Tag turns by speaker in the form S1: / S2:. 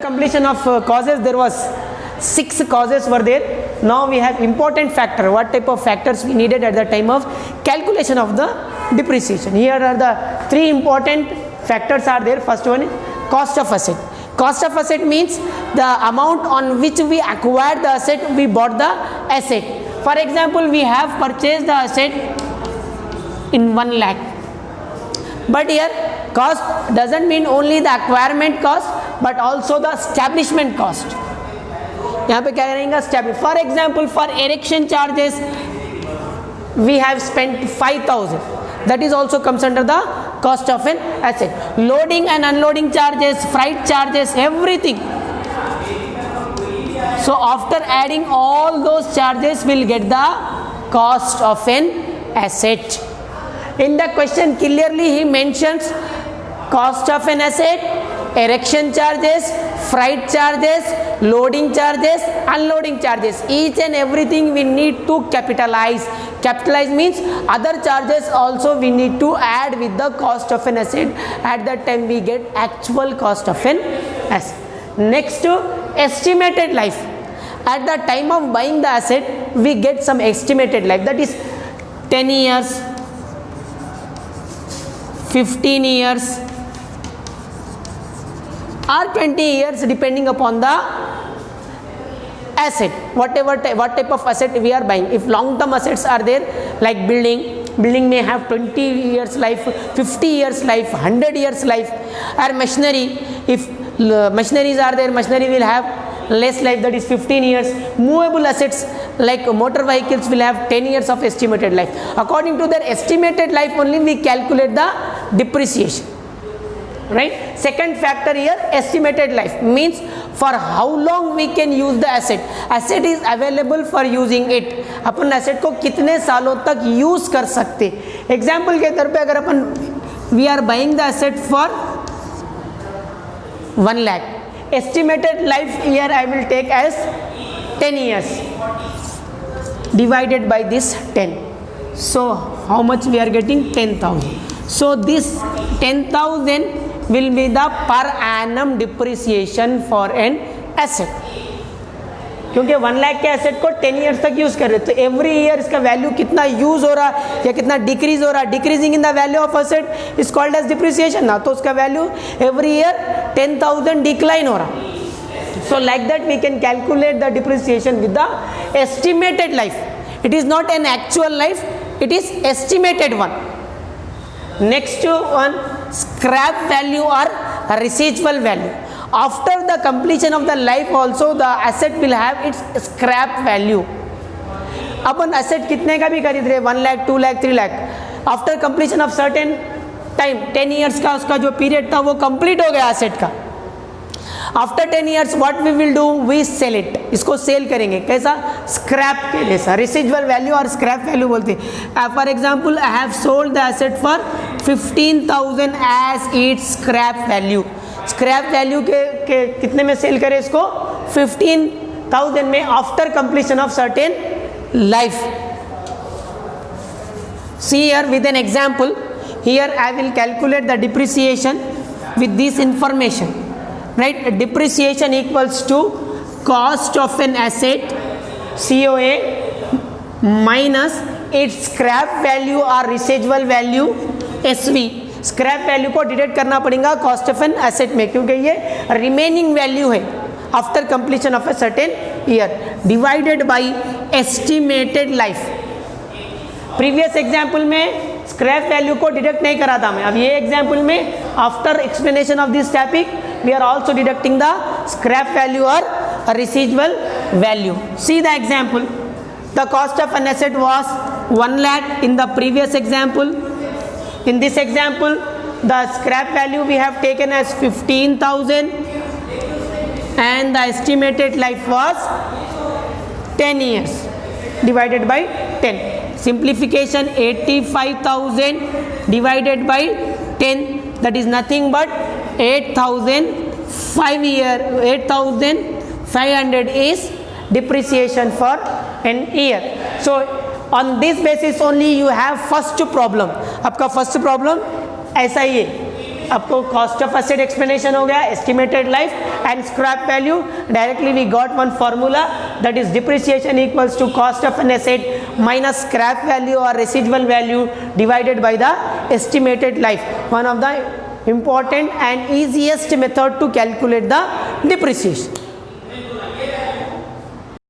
S1: Completion of causes, there was 6 causes were there. Now we have important factor. What type of factors we needed at the time of calculation of the depreciation? Here are the 3 important factors are there. First one is cost of asset. Cost of asset means the amount on which we acquired the asset, we bought the asset. For example, we have purchased the asset in 1 lakh. But here cost doesn't mean only the acquirement cost but also the establishment cost. यहाँ पे क्या रहेगा? establish. For example, for erection charges we have spent 5,000. That is also comes under the cost of an asset. Loading and unloading charges, freight charges, everything. So after adding all those charges, we'll get the cost of an asset. In the question clearly he mentions cost of an asset, erection charges, freight charges, loading charges, unloading charges. Each and everything we need to capitalize. Capitalize means other charges also we need to add with the cost of an asset. At that time we get actual cost of an asset. Next to estimated life. At the time of buying the asset we get some estimated life, that is 10 years, 15 years or 20 years depending upon the asset, what type of asset we are buying. If long term assets are there like building may have 20 years life, 50 years life, 100 years life. Or machinery, if machineries are there, machinery will have less life, that is 15 years. Movable assets like motor vehicles will have 10 years of estimated life. According to their estimated life only we calculate the depreciation, right? Second factor here, estimated life means for how long we can use the asset. Asset is available for using it. Upon asset को कितने सालों तक use कर सकते. Example के तौर पे अगर अपन we are buying the asset for 1 lakh. Estimated life here I will take as 10 years divided by this 10. So how much we are getting? 10,000. So this 10,000 will be the per annum depreciation for an asset. क्योंकि 1 लाख के asset को 10 years तक use कर रहे तो every year इसका value कितना use हो रहा है या कितना डिक्रीज हो रहा है, decreasing in the value of asset is called as depreciation ना, तो उसका वैल्यू एवरी ईयर 10,000 डिक्लाइन हो रहा. So like that we can calculate the depreciation with the estimated life. It is not an actual life, it is estimated one. Next one, scrap value or residual value. After the completion of the life also the asset will have its scrap value. Upon asset कितने का भी खरीद रहे 1 lakh, 2 lakh, 3 lakh, after completion of certain time 10 years का उसका जो period था वो complete हो गया asset का. After 10 years what we will do, we sell it. इसको सेल करेंगे कैसा? स्क्रैप के जैसा. रिसिजुअल वैल्यू और स्क्रैप वैल्यू बोलते हैं. For example I have sold the asset for 15,000 as it's scrap value. Scrap value के कितने में सेल करें इसको? 15,000 में after completion of certain life. See here with an example. Here I will calculate the depreciation with this information. Right, depreciation equals to cost of an asset COA minus its scrap value or residual value SV. scrap value को deduct करना पड़ेगा cost of an asset में क्योंकि ये remaining value है after completion of a certain year divided by estimated life. Previous example में scrap value को deduct नहीं करा था मैं. अब ये एग्जाम्पल में after explanation of this topic we are also deducting the scrap value और residual value. See the example. The cost of an asset was 1 lakh in the previous example. In this example the scrap value we have taken as 15,000 and the estimated life was 10 years divided by 10. Simplification, 85,000 divided by 10, that is nothing but 8,500 is depreciation for an year. So on this basis only you have first problem. आपका first problem ऐसा ही है आपको cost of asset explanation हो गया, estimated life and scrap value. Directly we got one formula, that is depreciation equals to cost of an asset minus scrap value और residual value divided by the estimated life. One of the important and easiest method to calculate the depreciation.